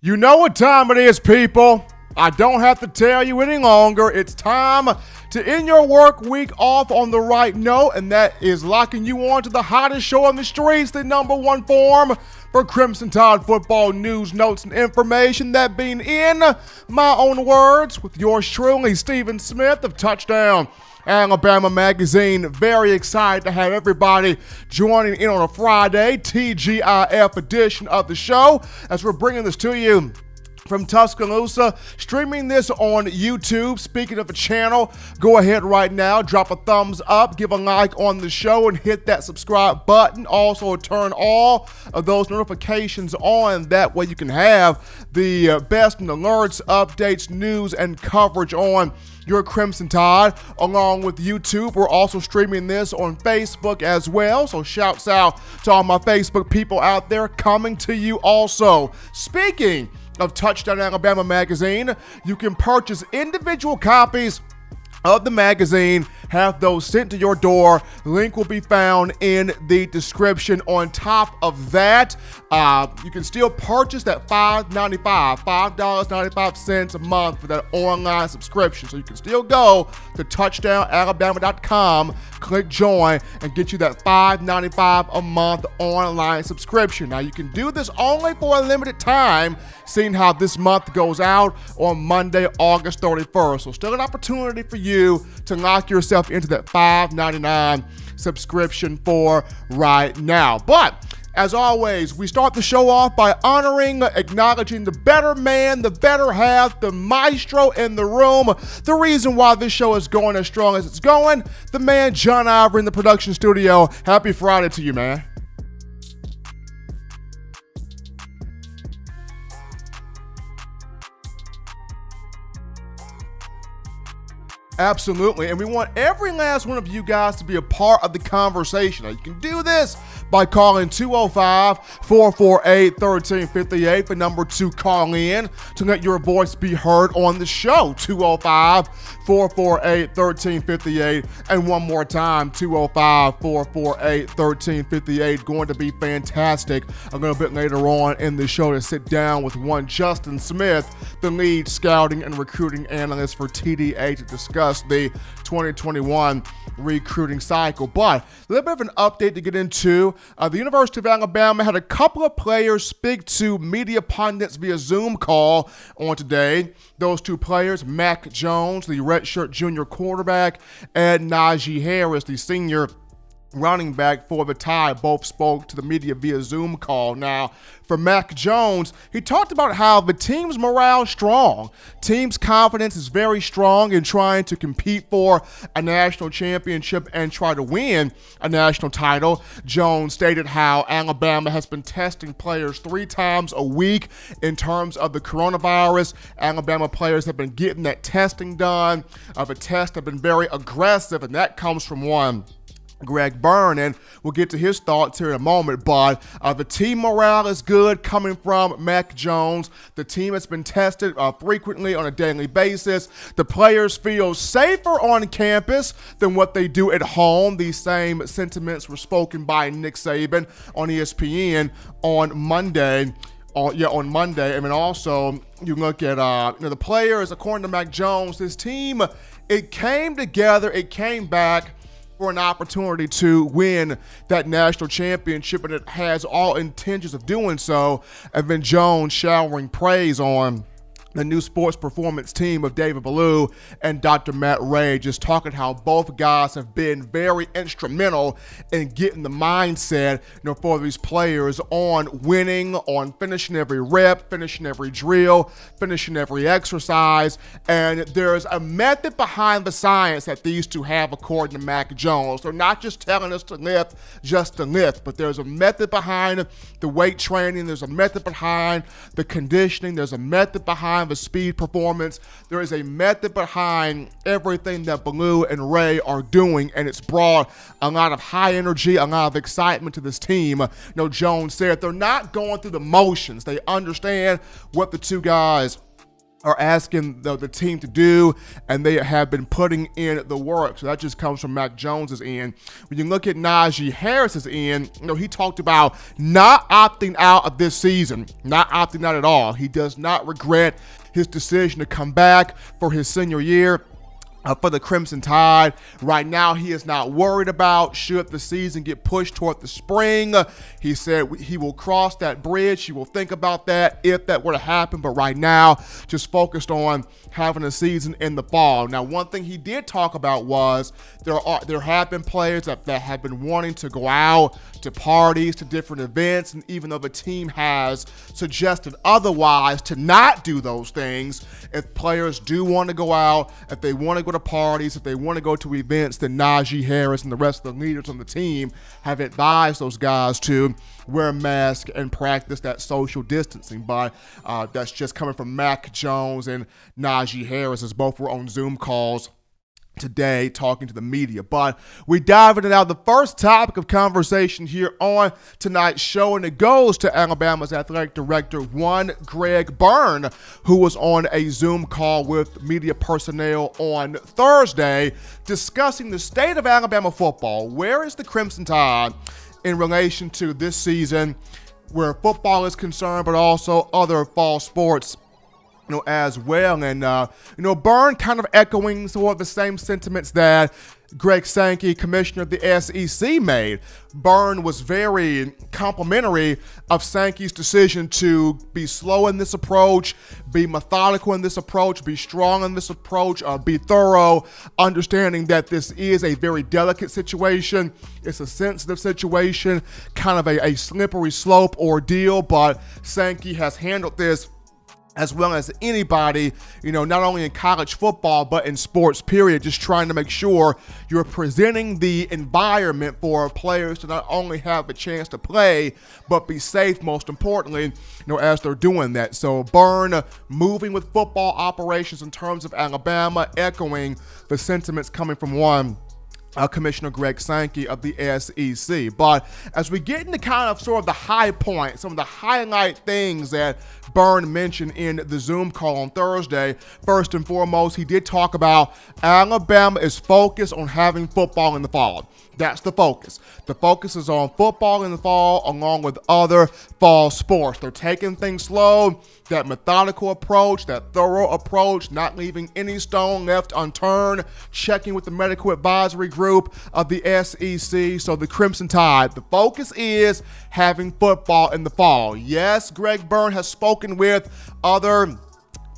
You know what time it is, people. I don't have to tell you any longer. It's time to end your work week off on the right note, and that is locking you on to the hottest show on the streets, the #1 forum for Crimson Tide football news, notes, and information. That being, in my own words, with yours truly, Stephen Smith of Touchdown Alabama Magazine. Very excited to have everybody joining in on a Friday, TGIF edition of the show, as we're bringing this to you from Tuscaloosa, streaming this on YouTube. Speaking of a channel, go ahead right now, drop a thumbs up, give a like on the show, and hit that subscribe button. Also, turn all of those notifications on. That way you can have the best in alerts, updates, news, and coverage on your Crimson Tide. Along with YouTube, we're also streaming this on Facebook as well. So shouts out to all my Facebook people out there, coming to you also. Speaking of Touchdown Alabama Magazine, you can purchase individual copies of the magazine, have those sent to your door. Link will be found in the description. On top of that, you can still purchase that $5.95 a month for that online subscription. So you can still go to touchdownalabama.com, click join, and get you that $5.95 a month online subscription. Now, you can do this only for a limited time, seeing how this month goes out on Monday, August 31st. So still an opportunity for you to lock yourself into that $5.99 subscription for right now. But as always, we start the show off by honoring, acknowledging the better man, the better half, the maestro in the room, the reason why this show is going as strong as it's going, the man John Ivory in the production studio. Happy Friday to you, man. Absolutely, and we want every last one of you guys to be a part of the conversation. Now, you can do this by calling 205-448-1358, the number to call in to let your voice be heard on the show. 205-448-1358, and one more time, 205-448-1358. Going to be fantastic a little bit later on in the show to sit down with one Justin Smith, the lead scouting and recruiting analyst for TDA, to discuss the 2021 recruiting cycle. But a little bit of an update to get into. The University of Alabama had a couple of players speak to media pundits via Zoom call on today. Those two players, Mac Jones, the redshirt junior quarterback, and Najee Harris, the senior running back for the Tide, both spoke to the media via Zoom call. Now, for Mac Jones, he talked about how the team's morale is strong. Team's confidence is very strong in trying to compete for a national championship and try to win a national title. Jones stated how Alabama has been testing players 3 times a week in terms of the coronavirus. Alabama players have been getting that testing done. The tests have been very aggressive, and that comes from one Greg Byrne, and we'll get to his thoughts here in a moment, but the team morale is good coming from Mac Jones. The team has been tested frequently on a daily basis. The players feel safer on campus than what they do at home. These same sentiments were spoken by Nick Saban on ESPN on Monday. On Monday. And then also you look at the players, according to Mac Jones, this team, it came together, it came back for an opportunity to win that national championship, and it has all intentions of doing so. And then Jones showering praise on the new sports performance team of David Ballou and Dr. Matt Ray, just talking how both guys have been very instrumental in getting the mindset, for these players on winning, on finishing every rep, finishing every drill, finishing every exercise. And there's a method behind the science that these two have, according to Mac Jones. They're not just telling us to lift just to lift, but there's a method behind the weight training. There's a method behind the conditioning. There's a method behind the speed performance. There is a method behind everything that Ballou and Ray are doing, and it's brought a lot of high energy, a lot of excitement to this team. Jones said they're not going through the motions. They understand what the two guys are asking the team to do, and they have been putting in the work. So that just comes from Mac Jones's end. When you look at Najee Harris's end, he talked about not opting out of this season, not opting out at all. He does not regret his decision to come back for his senior year for the Crimson Tide. Right now, he is not worried about should the season get pushed toward the spring. He said he will cross that bridge. He will think about that if that were to happen. But right now, just focused on having a season in the fall. Now, one thing he did talk about was there have been players that have been wanting to go out to parties, to different events, and even though the team has suggested otherwise to not do those things, if players do want to go out, if they want to go to parties, if they want to go to events, then Najee Harris and the rest of the leaders on the team have advised those guys to wear a mask and practice that social distancing. But that's just coming from Mac Jones and Najee Harris, as both were on Zoom calls today talking to the media. But we dive into now the first topic of conversation here on tonight's show, and it goes to Alabama's athletic director, one Greg Byrne, who was on a Zoom call with media personnel on Thursday discussing the state of Alabama football. Where is the Crimson Tide in relation to this season, where football is concerned, but also other fall sports as well. And, Byrne kind of echoing some of the same sentiments that Greg Sankey, commissioner of the SEC, made. Byrne was very complimentary of Sankey's decision to be slow in this approach, be methodical in this approach, be strong in this approach, be thorough, understanding that this is a very delicate situation. It's a sensitive situation, kind of a slippery slope ordeal, but Sankey has handled this as well as anybody, not only in college football, but in sports, period, just trying to make sure you're presenting the environment for players to not only have the chance to play, but be safe, most importantly, as they're doing that. So Byrne moving with football operations in terms of Alabama, echoing the sentiments coming from one Commissioner Greg Sankey of the SEC. But as we get into kind of sort of the high points, some of the highlight things that Byrne mentioned in the Zoom call on Thursday, first and foremost, he did talk about Alabama is focused on having football in the fall. That's the focus. The focus is on football in the fall along with other fall sports. They're taking things slow, that methodical approach, that thorough approach, not leaving any stone left unturned, checking with the medical advisory group of the SEC. So the Crimson Tide, the focus is having football in the fall. Yes, Greg Byrne has spoken with other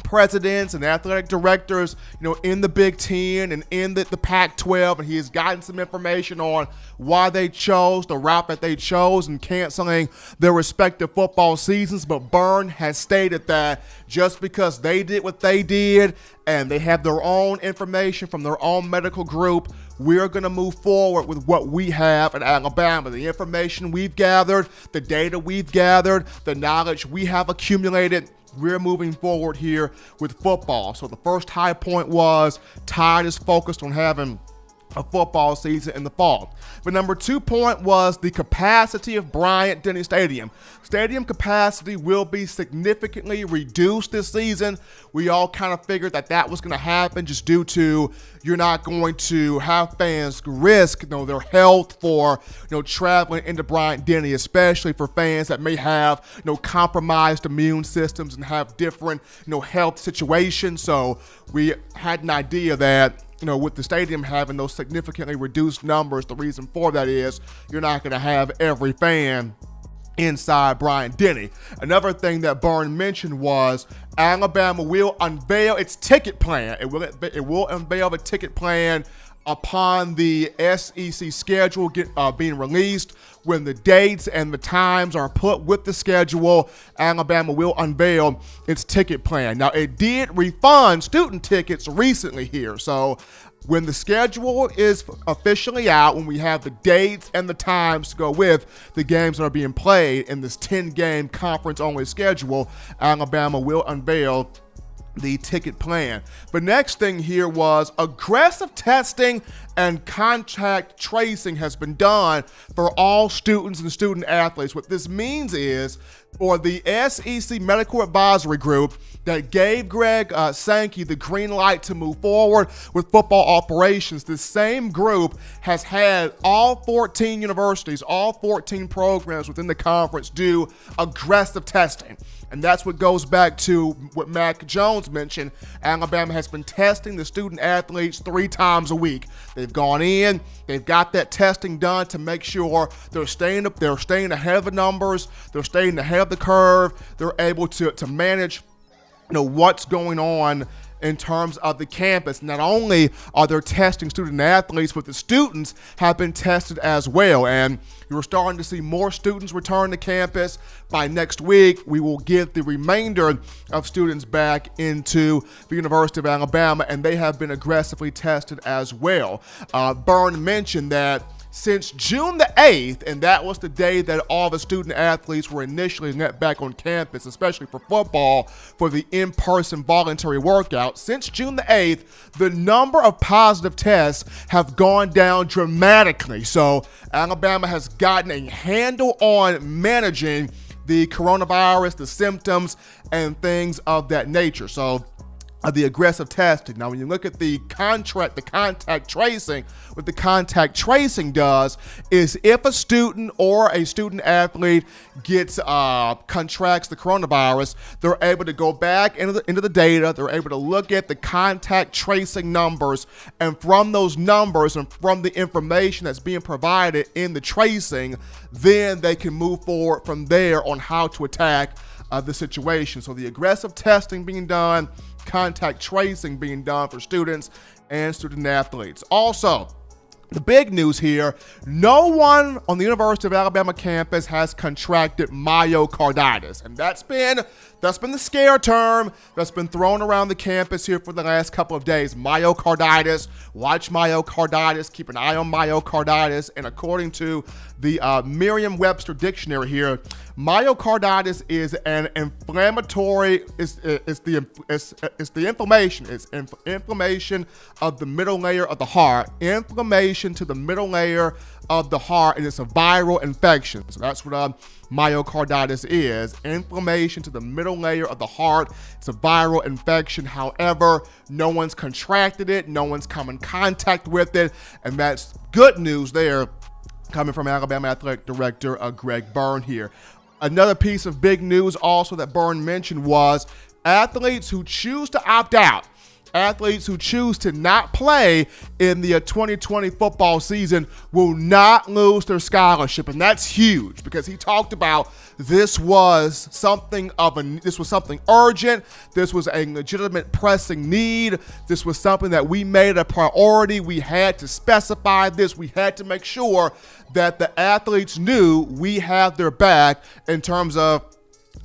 presidents and athletic directors, in the Big Ten and in the Pac-12, and he has gotten some information on why they chose the route that they chose in canceling their respective football seasons. But Byrne has stated that just because they did what they did and they have their own information from their own medical group, we're going to move forward with what we have at Alabama. The information we've gathered, the data we've gathered, the knowledge we have accumulated, we're moving forward here with football. So the first high point was Tide is focused on having a football season in the fall. The number 2 point was the capacity of Bryant-Denny Stadium. Stadium capacity will be significantly reduced this season. We all kind of figured that was going to happen just due to you're not going to have fans risk their health for traveling into Bryant-Denny, especially for fans that may have compromised immune systems and have different health situations. So we had an idea that with the stadium having those significantly reduced numbers, the reason for that is you're not going to have every fan inside Bryant-Denny. Another thing that Byrne mentioned was Alabama will unveil its ticket plan. It will unveil the ticket plan upon the SEC schedule being released. When the dates and the times are put with the schedule, Alabama will unveil its ticket plan. Now, it did refund student tickets recently here. So when the schedule is officially out, when we have the dates and the times to go with the games that are being played in this 10-game conference-only schedule, Alabama will unveil the ticket plan. The next thing here was aggressive testing and contact tracing has been done for all students and student athletes. What this means is for the SEC Medical Advisory Group that gave Greg Sankey the green light to move forward with football operations, this same group has had all 14 universities, all 14 programs within the conference do aggressive testing. And that's what goes back to what Mac Jones mentioned. Alabama has been testing the student athletes 3 times a week. They've gone in, they've got that testing done to make sure they're staying ahead of the numbers, they're staying ahead of the curve, they're able to manage what's going on in terms of the campus. Not only are they testing student athletes, but the students have been tested as well. And you're starting to see more students return to campus. By next week, we will get the remainder of students back into the University of Alabama, and they have been aggressively tested as well. Byrne mentioned that since June the 8th, and that was the day that all the student athletes were initially let back on campus, especially for football, for the in-person voluntary workout. Since June the 8th, the number of positive tests have gone down dramatically. So Alabama has gotten a handle on managing the coronavirus, the symptoms, and things of that nature. So the aggressive testing. Now, when you look at the contact tracing, what the contact tracing does is if a student or a student athlete contracts the coronavirus, they're able to go back into the data, they're able to look at the contact tracing numbers, and from those numbers and from the information that's being provided in the tracing, then they can move forward from there on how to attack the situation. So the aggressive testing being done, contact tracing being done for students and student athletes. Also, the big news here, no one on the University of Alabama campus has contracted myocarditis. And that's been the scare term that's been thrown around the campus here for the last couple of days. Myocarditis, watch myocarditis, keep an eye on myocarditis. And according to the Merriam-Webster dictionary here, myocarditis is an inflammatory, it's inflammation of the middle layer of the heart, inflammation to the middle layer of the heart, and it's a viral infection. So that's what myocarditis is, inflammation to the middle layer of the heart. It's a viral infection. However, no one's contracted it, no one's come in contact with it, and that's good news there coming from Alabama Athletic Director Greg Byrne here. Another piece of big news also that Byrne mentioned was athletes who choose to opt out athletes who choose to not play in the 2020 football season will not lose their scholarship. And that's huge because he talked about this was something urgent. This was a legitimate pressing need. This was something that we made a priority. We had to specify this. We had to make sure that the athletes knew we have their back in terms of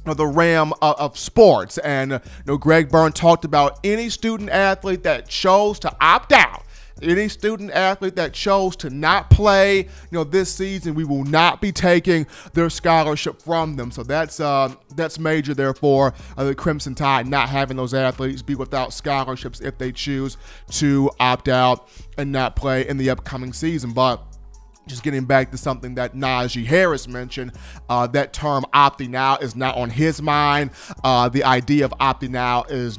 the realm of sports. And Greg Byrne talked about any student athlete that chose to opt out, any student athlete that chose to not play, this season, we will not be taking their scholarship from them. So that's major. Therefore, the Crimson Tide not having those athletes be without scholarships if they choose to opt out and not play in the upcoming season. But just getting back to something that Najee Harris mentioned, that term opting out is not on his mind. The idea of opting out is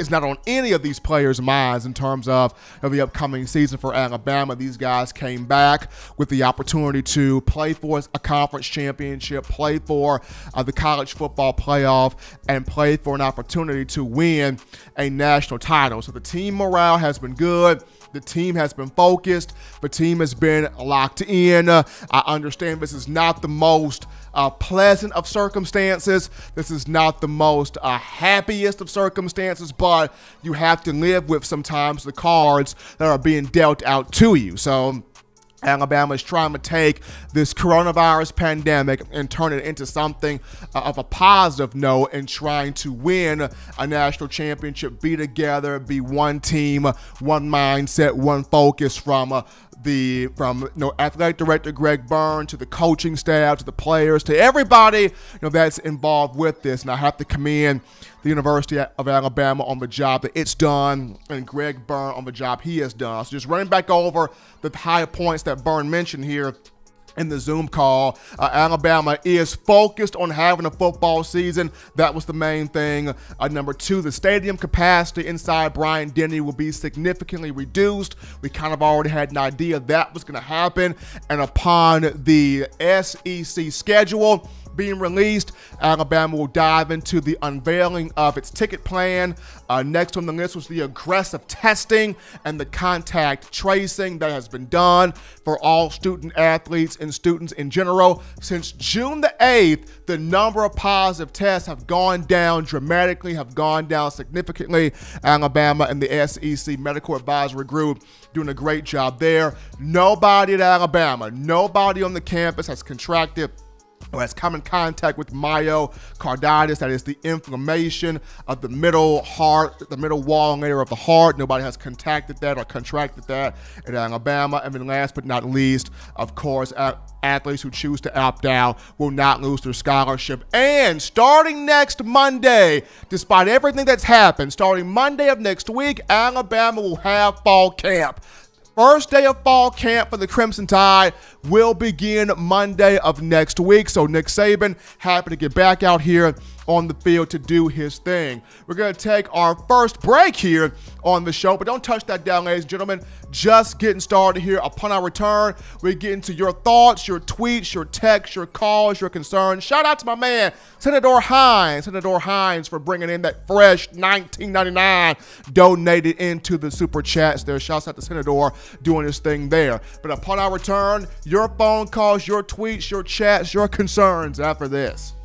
not on any of these players' minds in terms of the upcoming season for Alabama. These guys came back with the opportunity to play for a conference championship, play for the college football playoff, and play for an opportunity to win a national title. So the team morale has been good. The team has been focused. The team has been locked in. I understand this is not the most pleasant of circumstances. This is not the most happiest of circumstances, but you have to live with sometimes the cards that are being dealt out to you. So Alabama is trying to take this coronavirus pandemic and turn it into something of a positive note and trying to win a national championship, be together, be one team, one mindset, one focus from athletic director Greg Byrne to the coaching staff to the players to everybody that's involved with this. And I have to commend the University of Alabama on the job that it's done and Greg Byrne on the job he has done. So just running back over the high points that Byrne mentioned here in the Zoom call. Alabama is focused on having a football season. That was the main thing. Number two, the stadium capacity inside Bryant-Denny will be significantly reduced. We kind of already had an idea that was going to happen. And upon the SEC schedule being released, Alabama will dive into the unveiling of its ticket plan. Next on the list was the aggressive testing and the contact tracing that has been done for all student athletes and students in general. Since June the 8th, the number of positive tests have gone down dramatically, have gone down significantly. Alabama and the SEC Medical Advisory Group doing a great job there. Nobody at Alabama, nobody on the campus has contracted or has come in contact with myocarditis, that is the inflammation of the middle wall layer of the heart. Nobody has contacted that or contracted that in Alabama. And then last but not least, of course, athletes who choose to opt out will not lose their scholarship. And starting next Monday, despite everything that's happened, starting Monday of next week, Alabama will have fall camp. First day of fall camp for the Crimson Tide will begin Monday of next week. So Nick Saban happy to get back out here on the field to do his thing. We're going to take our first break here on the show, but don't touch that down, ladies and gentlemen. Just getting started here. Upon our return, we get into your thoughts, your tweets, your texts, your calls, your concerns. Shout out to my man, Senator Hines, for bringing in that fresh $19.99 donated into the super chats there. Shouts out to Senator doing his thing there. But upon our return, your phone calls, your tweets, your chats, your concerns after this.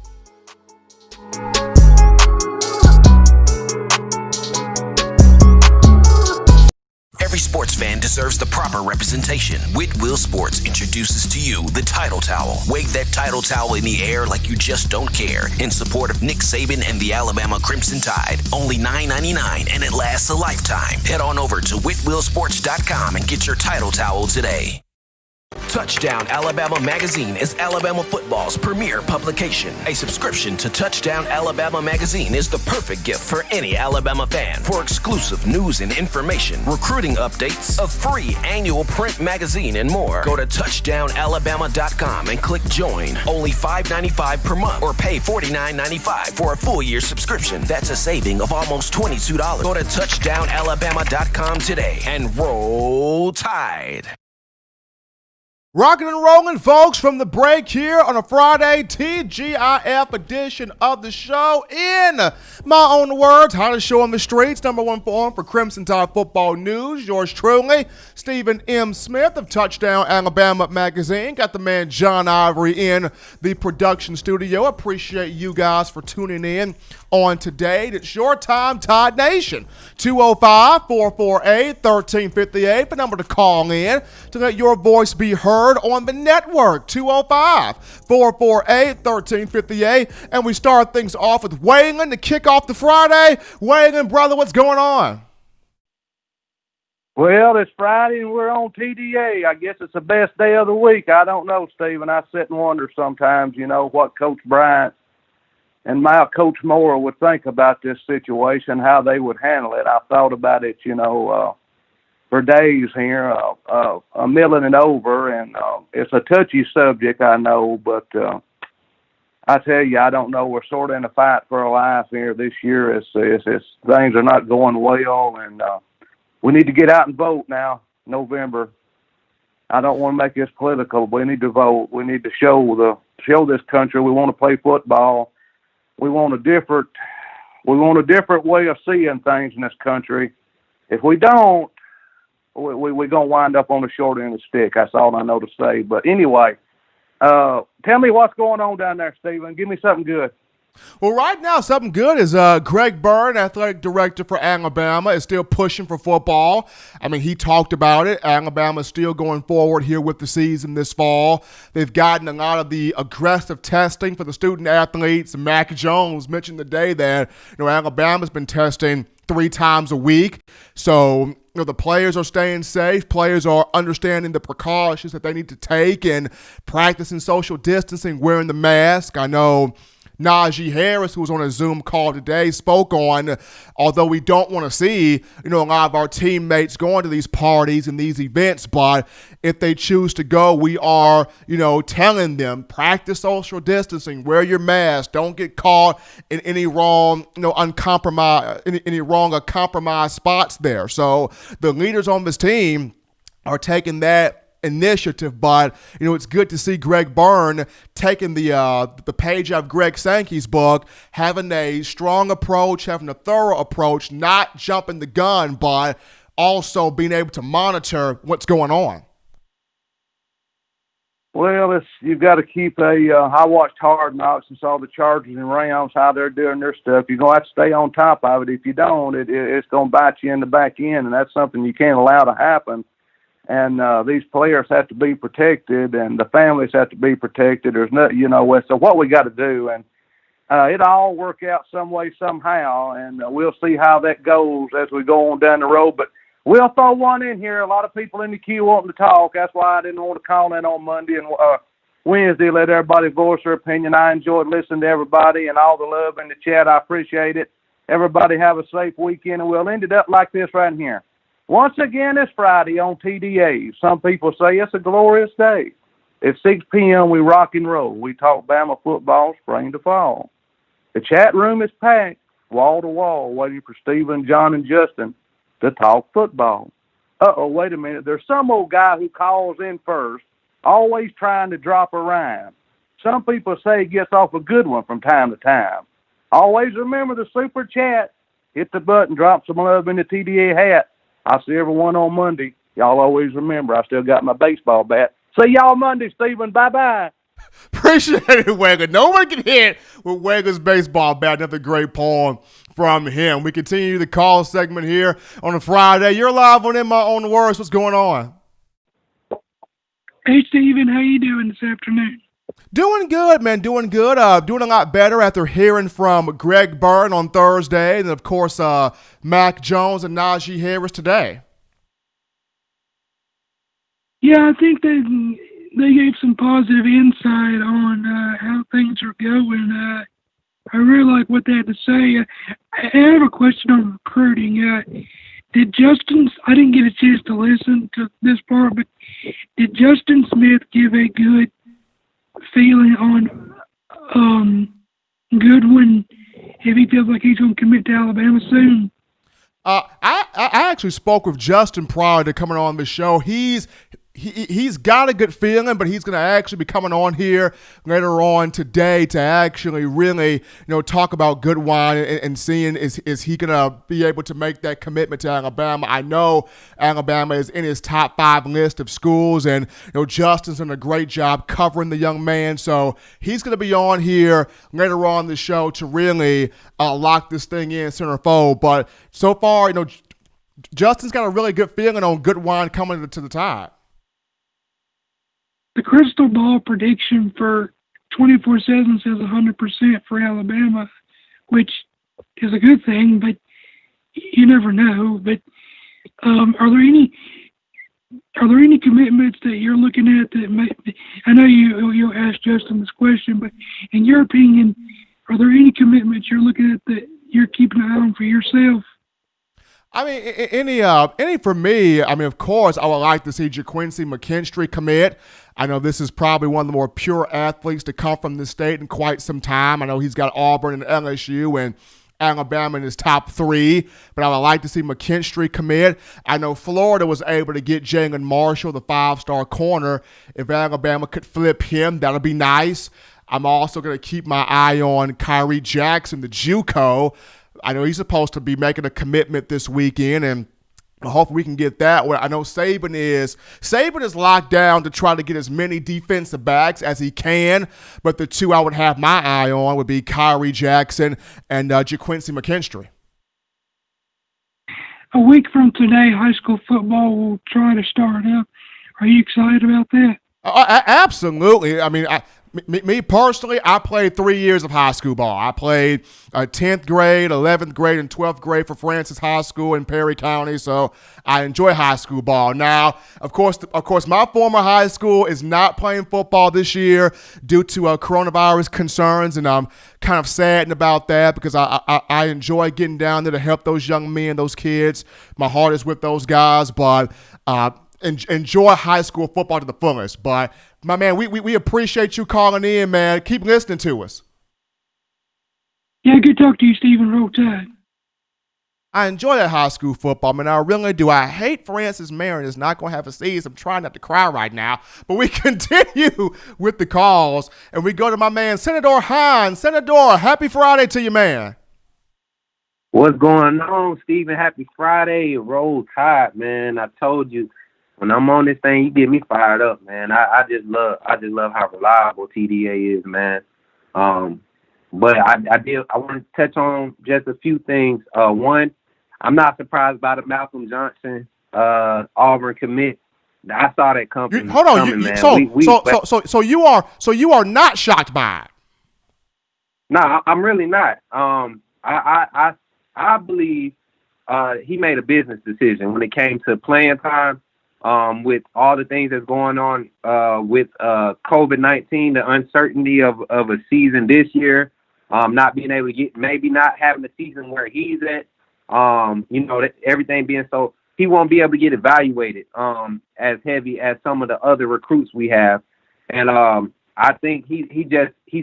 Every sports fan deserves the proper representation. Whitwell Sports introduces to you the Title Towel. Wave that Title Towel in the air like you just don't care in support of Nick Saban and the Alabama Crimson Tide. Only $9.99 and it lasts a lifetime. Head on over to whitwellsports.com and get your Title Towel today. Touchdown Alabama Magazine is Alabama football's premier publication. A subscription to Touchdown Alabama Magazine is the perfect gift for any Alabama fan. For exclusive news and information, recruiting updates, a free annual print magazine, and more, go to touchdownalabama.com and click join. Only $5.95 per month or pay $49.95 for a full year subscription. That's a saving of almost $22. Go to touchdownalabama.com today and roll Tide. Rocking and rolling, folks, from the break here on a Friday TGIF edition of the show. In my own words, hottest show on the streets, number one forum for Crimson2go football news. Yours truly, Stephen M. Smith of Touchdown Alabama Magazine. Got the man John Ivory in the production studio. Appreciate you guys for tuning in on today. It's your time, Tide Nation. 205-448-1358, the number to call in to let your voice be heard on the network. 205-448-1358. And we start things off with Waylon to kick off the Friday. Waylon, brother, what's going on? Well, it's Friday and we're on TDA. I guess it's the best day of the week. I don't know, Stephen. I sit and wonder sometimes, what Coach Bryant and my Coach Moore would think about this situation, how they would handle it. I thought about it, for days here, milling it over, and it's a touchy subject, I know, but I tell you, I don't know. We're sort of in a fight for our life here this year. It's things are not going well, and we need to get out and vote now, November. I don't want to make this political, but we need to vote. We need to show this country we want to play football. We want a different way of seeing things in this country. If we don't, we're going to wind up on the short end of the stick. That's all I know to say. But anyway, tell me what's going on down there, Stephen. Give me something good. Well, right now, something good is Greg Byrne, athletic director for Alabama, is still pushing for football. I mean, he talked about it. Alabama's still going forward here with the season this fall. They've gotten a lot of the aggressive testing for the student athletes. Mac Jones mentioned today that Alabama's been testing 3 times a week. So the players are staying safe. Players are understanding the precautions that they need to take and practicing social distancing, wearing the mask. I know Najee Harris, who was on a Zoom call today, spoke on, although we don't want to see, a lot of our teammates going to these parties and these events, but if they choose to go, we are, telling them, practice social distancing, wear your mask, don't get caught in any wrong, any wrong or compromised spots there. So the leaders on this team are taking that initiative, but it's good to see Greg Byrne taking the page out of Greg Sankey's book, having a strong approach, having a thorough approach, not jumping the gun, but also being able to monitor what's going on. Well, you've got to keep I watched Hard Knocks and saw the Chargers and Rams, how they're doing their stuff. You're going to have to stay on top of it. If you don't, it's going to bite you in the back end, and that's something you can't allow to happen. And these players have to be protected, and the families have to be protected. There's no, so what we got to do, and it'll all work out some way, somehow, and we'll see how that goes as we go on down the road. But we'll throw one in here. A lot of people in the queue wanting to talk. That's why I didn't want to call in on Monday and Wednesday, let everybody voice their opinion. I enjoyed listening to everybody and all the love in the chat. I appreciate it. Everybody have a safe weekend, and we'll end it up like this right here. Once again, it's Friday on TDA. Some people say it's a glorious day. At 6 p.m., we rock and roll. We talk Bama football spring to fall. The chat room is packed, wall to wall, waiting for Stephen, John, and Justin to talk football. Wait a minute. There's some old guy who calls in first, always trying to drop a rhyme. Some people say he gets off a good one from time to time. Always remember the super chat. Hit the button, drop some love in the TDA hat. I'll see everyone on Monday. Y'all always remember, I still got my baseball bat. See y'all Monday, Stephen. Bye-bye. Appreciate it, Wegger. No one can hit with Wegger's baseball bat. Another great poem from him. We continue the call segment here on a Friday. You're live on In My Own Words. What's going on? Hey, Stephen. How you doing this afternoon? Doing good, man. Doing good. Doing a lot better after hearing from Greg Byrne on Thursday, and of course, Mac Jones and Najee Harris today. Yeah, I think they gave some positive insight on how things are going. I really like what they had to say. I have a question on recruiting. Did Justin? I didn't get a chance to listen to this part, but did Justin Smith give a good feeling on Goodwin if he feels like he's going to commit to Alabama soon? I actually spoke with Justin prior to coming on the show. He's he's got a good feeling, but he's going to actually be coming on here later on today to actually really, talk about Goodwine and seeing is he going to be able to make that commitment to Alabama. I know Alabama is in his top 5 list of schools, and Justin's done a great job covering the young man, so he's going to be on here later on in the show to really lock this thing in centerfold. But so far, Justin's got a really good feeling on Goodwine coming to the Tide. The crystal ball prediction for 24/7 says 100% for Alabama, which is a good thing, but you never know. But are there any commitments that you're looking at that I know you'll ask Justin this question, but in your opinion, are there any commitments you're looking at that you're keeping an eye on for yourself? I mean, any for me, of course, I would like to see JaQuincy McKinstry commit. I know this is probably one of the more pure athletes to come from the state in quite some time. I know he's got Auburn and LSU and Alabama in his top 3, but I would like to see McKinstry commit. I know Florida was able to get Jalen Marshall, the 5-star corner. If Alabama could flip him, that would be nice. I'm also going to keep my eye on Kyrie Jackson, the JUCO. I know he's supposed to be making a commitment this weekend, and hopefully we can get that. I know Saban is locked down to try to get as many defensive backs as he can, but the 2 I would have my eye on would be Kyrie Jackson and JaQuincy McKinstry. A week from today, high school football will try to start up. Are you excited about that? Absolutely. Me personally, I played 3 years of high school ball. I played 10th grade, 11th grade, and 12th grade for Francis High School in Perry County, so I enjoy high school ball. Now, of course, my former high school is not playing football this year due to coronavirus concerns, and I'm kind of saddened about that because I enjoy getting down there to help those young men, those kids. My heart is with those guys, but enjoy high school football to the fullest. But my man, we appreciate you calling in, man. Keep listening to us. Yeah, good talk to you, Stephen. Roll Tide. I enjoy that high school football, man. I really do. I hate Francis Marion is not going to have a season. I'm trying not to cry right now. But we continue with the calls, and we go to my man, Senator Hines. Senator, happy Friday to you, man. What's going on, Stephen? Happy Friday. Roll Tide, man. I told you. When I'm on this thing, you get me fired up, man. I just love how reliable TDA is, man. But I want to touch on just a few things. One, I'm not surprised by the Malcolm Johnson Auburn commit. I saw that coming. Hold on, man. So you are not shocked by it? No, I'm really not. I believe he made a business decision when it came to playing time. With all the things that's going on with COVID-19, the uncertainty of a season this year, not being able to get, maybe not having a season where he's at, everything being so, he won't be able to get evaluated as heavy as some of the other recruits we have. And I think he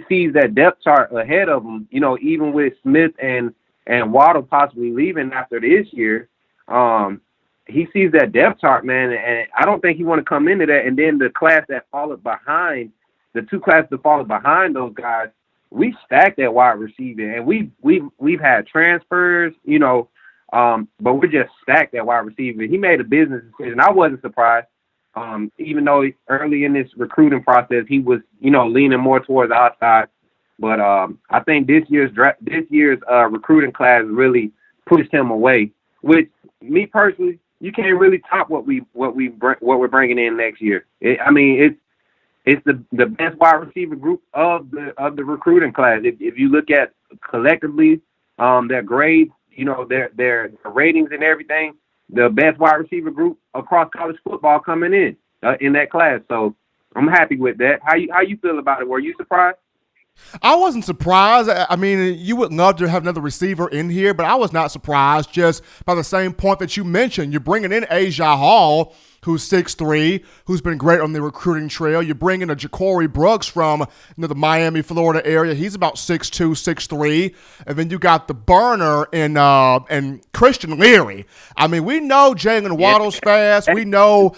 sees that depth chart ahead of him, even with Smith and Waddle possibly leaving after this year. He sees that depth chart, man, and I don't think he want to come into that. And then the class that followed behind, the 2 classes that followed behind those guys, we stacked that wide receiver, and we've had transfers, but we're just stacked that wide receiver. He made a business decision. I wasn't surprised, even though early in this recruiting process he was, leaning more towards the outside. But I think this year's recruiting class really pushed him away. Which, me personally, you can't really top what we're bringing in next year. It's the best wide receiver group of the recruiting class. If you look at collectively, their grades, their ratings and everything, the best wide receiver group across college football coming in that class. So I'm happy with that. How you feel about it? Were you surprised? I wasn't surprised. I mean, you would love to have another receiver in here, but I was not surprised just by the same point that you mentioned. You're bringing in Asia Hall, who's 6'3", who's been great on the recruiting trail. You bring in a Ja'Cory Brooks from the Miami, Florida area. He's about 6'2", 6'3". And then you got the burner in Christian Leary. I mean, we know Jalen Waddle's fast. We know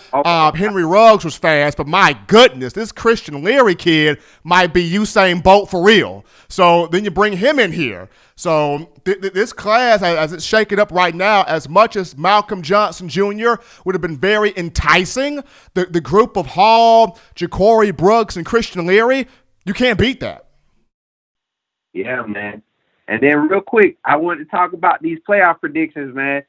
Henry Ruggs was fast. But my goodness, this Christian Leary kid might be Usain Bolt for real. So then you bring him in here. So this class, as it's shaking up right now, as much as Malcolm Johnson Jr. would have been very enticing, the group of Hall, Ja'Cory Brooks, and Christian Leary, you can't beat that. Yeah, man. And then real quick, I want to talk about these playoff predictions, man.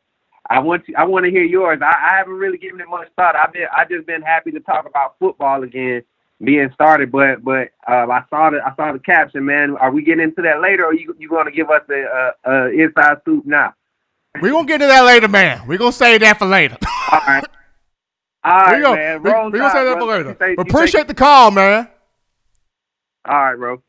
I want to hear yours. I haven't really given it much thought. I've just been happy to talk about football again being started, but I saw the caption, man. Are we getting into that later, or you going to give us the inside scoop now? We're going to get into that later, man. We're going to save that for later. All right. All right, man. We're going to save that for later. Appreciate the call, man. All right, bro.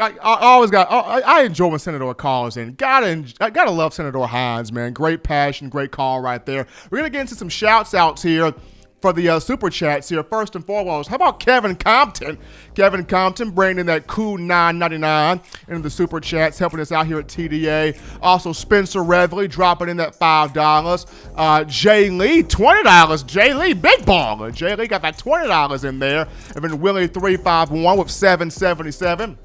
I enjoy when Senator calls in. Gotta love Senator Hines, man. Great passion, great call right there. We're going to get into some shouts outs here for the super chats here. First and foremost, how about Kevin Compton? Kevin Compton bringing in that cool $9.99 into the super chats, helping us out here at TDA. Also, Spencer Revley dropping in that $5. Jay Lee, $20. Jay Lee, big baller. Jay Lee got that $20 in there. And then Willie 351 with $7.77.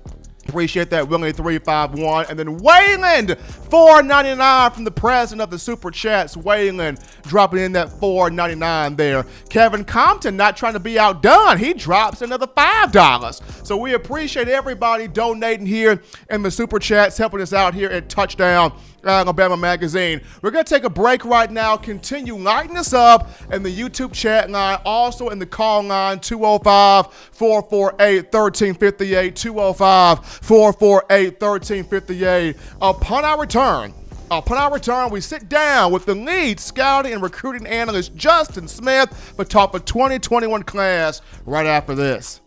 Appreciate that, Willie 351. And then Wayland, $4.99 from the president of the Super Chats. Wayland dropping in that $4.99 there. Kevin Compton not trying to be outdone. He drops another $5. So we appreciate everybody donating here in the Super Chats, helping us out here at Touchdown Alabama Magazine. We're going to take a break right now, continue lighting us up in the YouTube chat line, also in the call line, 205-448-1358, 205-448-1358. Upon our return, we sit down with the lead scouting and recruiting analyst, Justin Smith, to talk the 2021 class right after this.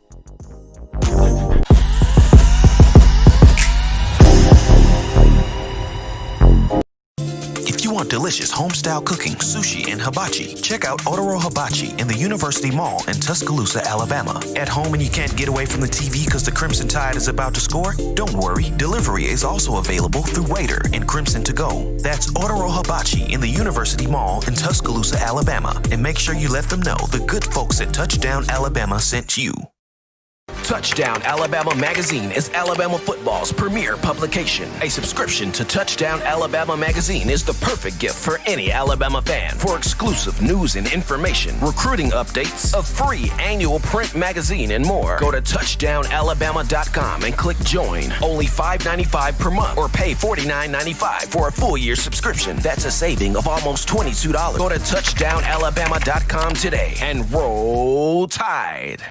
If you want delicious home-style cooking, sushi, and hibachi, check out Otoro Hibachi in the University Mall in Tuscaloosa, Alabama. At home and you can't get away from the TV because the Crimson Tide is about to score? Don't worry, delivery is also available through Waitr and Crimson2go. That's Otoro Hibachi in the University Mall in Tuscaloosa, Alabama. And make sure you let them know the good folks at Touchdown Alabama sent you. Touchdown Alabama Magazine is Alabama football's premier publication. A subscription to Touchdown Alabama Magazine is the perfect gift for any Alabama fan. For exclusive news and information, recruiting updates, a free annual print magazine, and more, go to touchdownalabama.com and click join. Only $5.95 per month, or pay $49.95 for a full year subscription. That's a saving of almost $22. Go to touchdownalabama.com today and roll Tide.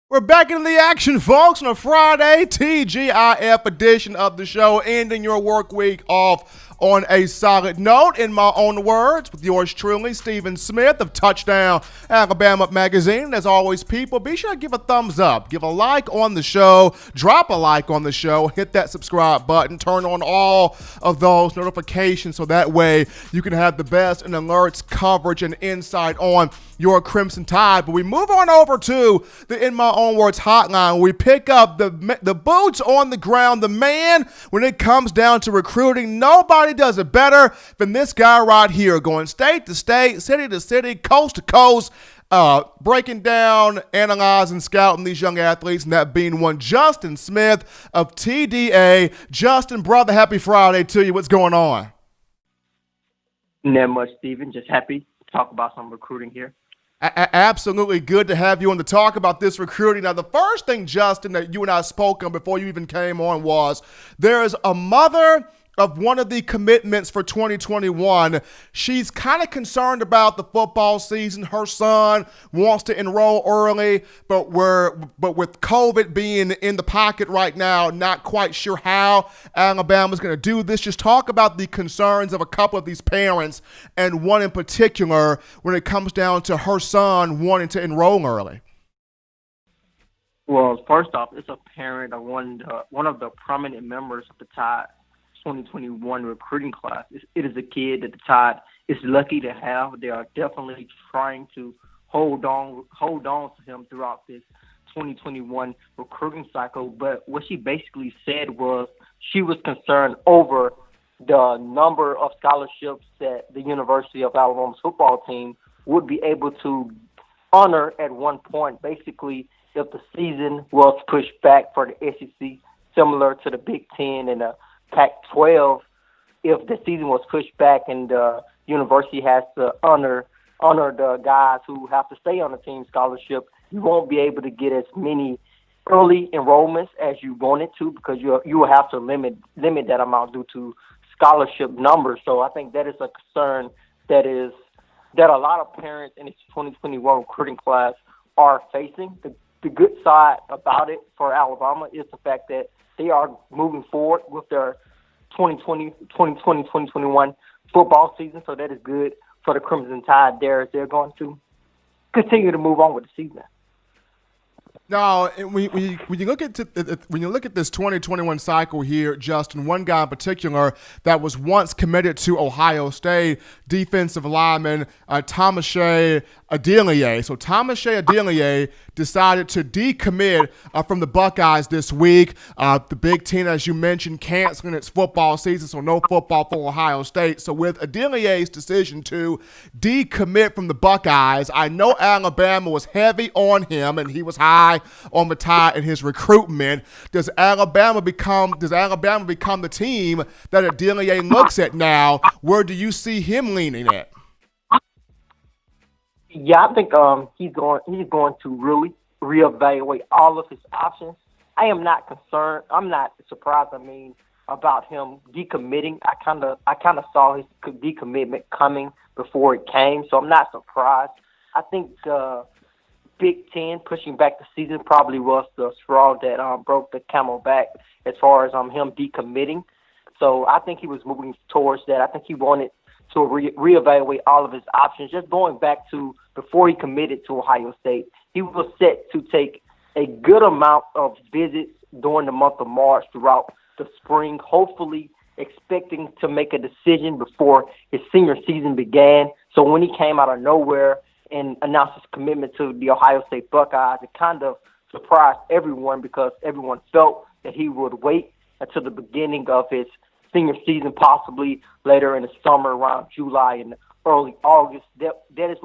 We're back into the action, folks, on a Friday TGIF edition of the show, ending your work week off on a solid note. In my own words, with yours truly, Stephen Smith of Touchdown Alabama Magazine. And as always, people, be sure to give a thumbs up, give a like on the show, drop a like on the show, hit that subscribe button, turn on all of those notifications so that way you can have the best and alerts, coverage, and insight on your Crimson Tide. But we move on over to the In My Own Words hotline. We pick up the boots on the ground, the man when it comes down to recruiting. Nobody does it better than this guy right here, going state to state, city to city, coast to coast, breaking down, analyzing, scouting these young athletes, and that being one Justin Smith of TDA. Justin, brother, happy Friday to you. What's going on? Not much, Stephen. Just happy to talk about some recruiting here. Absolutely good to have you on to talk about this recruiting. Now, the first thing, Justin, that you and I spoke on before you even came on was there is a mother of one of the commitments for 2021. She's kind of concerned about the football season. Her son wants to enroll early, but with COVID being in the pocket right now, not quite sure how Alabama's going to do this. Just talk about the concerns of a couple of these parents, and one in particular when it comes down to her son wanting to enroll early. Well, first off, it's a parent of one of the prominent members of the Tide 2021 recruiting class. It is a kid that the Tide is lucky to have. They are definitely trying to hold on to him throughout this 2021 recruiting cycle. But what she basically said was she was concerned over the number of scholarships that the University of Alabama's football team would be able to honor at one point. Basically, if the season was pushed back for the SEC, similar to the Big Ten and the Pac-12, if the season was pushed back and the university has to honor the guys who have to stay on the team scholarship, you won't be able to get as many early enrollments as you wanted to, because you will have to limit that amount due to scholarship numbers. So I think that is a concern that a lot of parents in this 2021 recruiting class are facing. The good side about it for Alabama is the fact that they are moving forward with their 2020-2021 football season, so that is good for the Crimson Tide there as they're going to continue to move on with the season. Now, when you look at this 2021 cycle here, Justin, one guy in particular that was once committed to Ohio State, defensive lineman Tamashe Adelie. So Tamashe Adelie decided to decommit from the Buckeyes this week. The Big Ten, as you mentioned, canceling its football season, so no football for Ohio State. So with Adelie's decision to decommit from the Buckeyes, I know Alabama was heavy on him and he was high on the Tide in his recruitment. Does Alabama become the team that Adelie looks at now? Where do you see him leaning at? Yeah, I think he's going to really reevaluate all of his options. I am not concerned. I'm not surprised. About him decommitting. I kind of saw his decommitment coming before it came, so I'm not surprised. I think Big Ten pushing back the season probably was the straw that broke the camel back as far as him decommitting. So I think he was moving towards that. I think he wanted to reevaluate all of his options. Just going back to before he committed to Ohio State, he was set to take a good amount of visits during the month of March throughout the spring, hopefully expecting to make a decision before his senior season began. So when he came out of nowhere and announced his commitment to the Ohio State Buckeyes, it kind of surprised everyone because everyone felt that he would wait until the beginning of his senior season, possibly later in the summer around July and early August. That is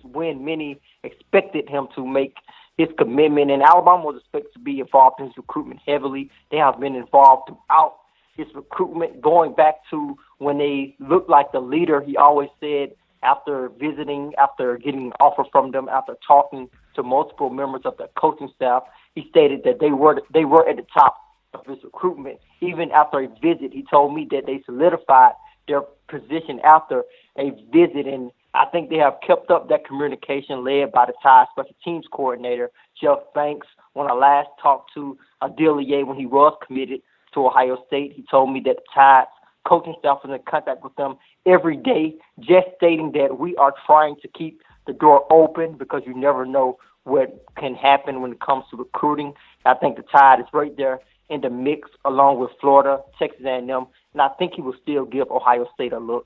when many expected him to make his commitment, and Alabama was expected to be involved in his recruitment heavily. They have been involved throughout his recruitment, going back to when they looked like the leader. He always said after visiting, after getting an offer from them, after talking to multiple members of the coaching staff, he stated that they were at the top of his recruitment. Even after a visit, he told me that they solidified their position after a visit, and I think they have kept up that communication led by the Tide special teams coordinator, Jeff Banks. When I last talked to Adelie when he was committed to Ohio State, he told me that the Tide's coaching staff was in contact with them every day, just stating that we are trying to keep the door open because you never know what can happen when it comes to recruiting. I think the Tide is right there in the mix along with Florida, Texas A&M, and I think he will still give Ohio State a look.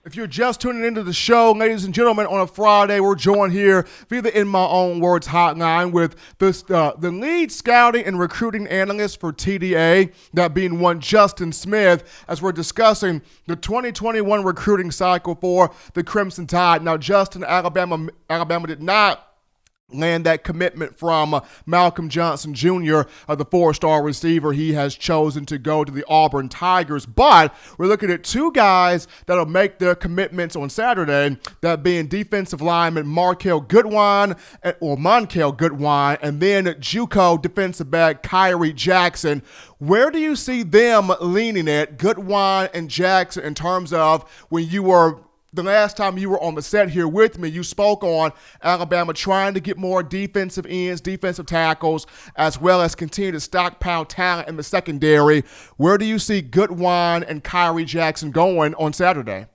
If you're just tuning into the show, ladies and gentlemen, on a Friday, we're joined here via the In My Own Words hotline with the lead scouting and recruiting analyst for TDA, that being one Justin Smith, as we're discussing the 2021 recruiting cycle for the Crimson Tide. Now, Justin, Alabama did not land that commitment from Malcolm Johnson Jr., the four-star receiver. He has chosen to go to the Auburn Tigers, but we're looking at two guys that'll make their commitments on Saturday, that being defensive lineman Monkell Goodwine, and then JUCO defensive back Kyrie Jackson. Where do you see them leaning at, Goodwine and Jackson, in terms of when you were the last time you were on the set here with me, you spoke on Alabama trying to get more defensive ends, defensive tackles, as well as continue to stockpile talent in the secondary. Where do you see Goodwine and Kyrie Jackson going on Saturday?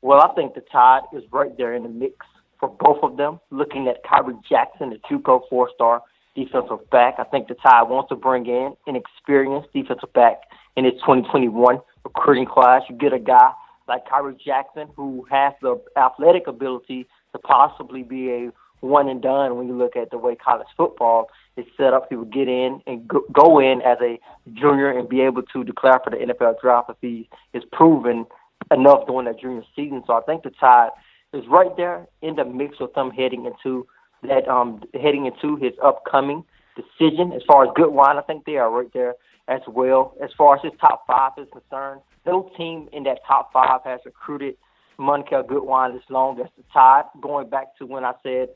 Well, I think the Tide is right there in the mix for both of them. Looking at Kyrie Jackson, the JUCO four-star, defensive back. I think the Tide wants to bring in an experienced defensive back in its 2021 recruiting class. You get a guy like Kyrie Jackson, who has the athletic ability to possibly be a one and done when you look at the way college football is set up. He would get in and go in as a junior and be able to declare for the NFL draft if he is proven enough during that junior season. So I think the Tide is right there in the mix with them heading into his upcoming decision. As far as Goodwine, I think they are right there as well. As far as his top five is concerned, no team in that top five has recruited Monkel Goodwine as long as the Tide. Going back to what I said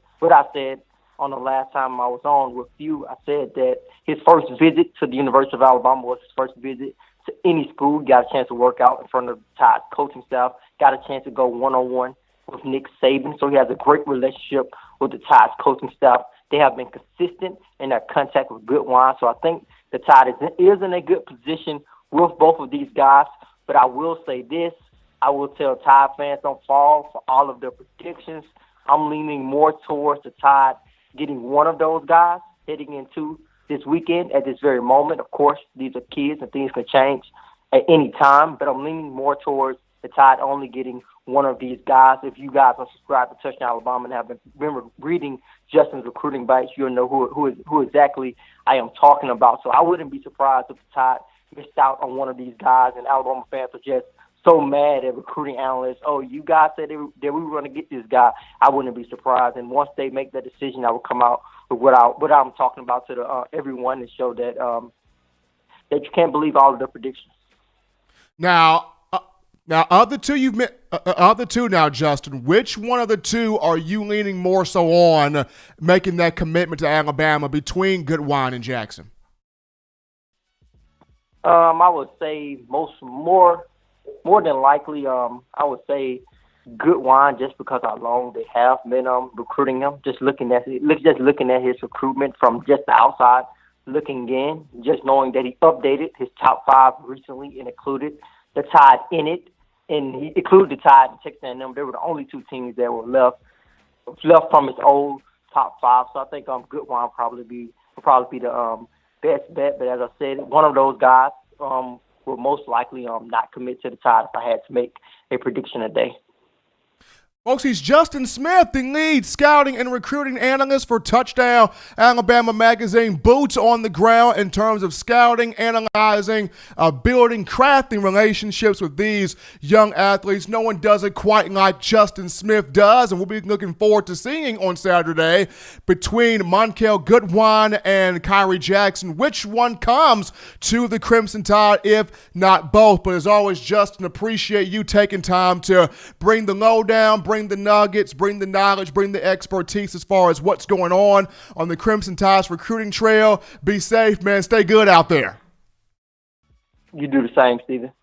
on the last time I was on with you, I said that his first visit to the University of Alabama was his first visit to any school. Got a chance to work out in front of the Tide coaching staff. Got a chance to go one-on-one with Nick Saban. So he has a great relationship with the Tide's coaching staff. They have been consistent in their contact with Goodwine. So I think the Tide is in a good position with both of these guys. But I will say this. I will tell Tide fans, don't fall for all of their predictions. I'm leaning more towards the Tide getting one of those guys heading into this weekend at this very moment. Of course, these are kids and things can change at any time, but I'm leaning more towards the Tide only getting one of these guys. If you guys are subscribed to Touchdown Alabama and have been reading Justin's recruiting bites, you'll know who exactly I am talking about. So I wouldn't be surprised if the Tide missed out on one of these guys, and Alabama fans are just so mad at recruiting analysts. Oh, you guys said that we were going to get this guy. I wouldn't be surprised. And once they make that decision, I will come out with what I'm talking about to everyone and show that that you can't believe all of the predictions. Now, of the two now, Justin, which one of the two are you leaning more so on making that commitment to Alabama between Goodwine and Jackson? I would say more than likely, I would say Goodwine, just because how long they have been recruiting him. Just looking at his recruitment from just the outside looking in, just knowing that he updated his top five recently and included the Tide in it, and he included the Tide and Texas A&M. They were the only two teams that were left from his old top five. So I think Goodwine will probably be the best bet. But as I said, one of those guys will most likely not commit to the Tide if I had to make a prediction today. Folks, he's Justin Smith, the lead scouting and recruiting analyst for Touchdown Alabama Magazine. Boots on the ground in terms of scouting, analyzing, building, crafting relationships with these young athletes. No one does it quite like Justin Smith does, and we'll be looking forward to seeing on Saturday between Monkel Goodwine and Kyrie Jackson which one comes to the Crimson Tide, if not both. But as always, Justin, appreciate you taking time to bring the lowdown, bring the nuggets, bring the knowledge, bring the expertise as far as what's going on the Crimson Tide's recruiting trail. Be safe, man. Stay good out there. You do the same, Steven.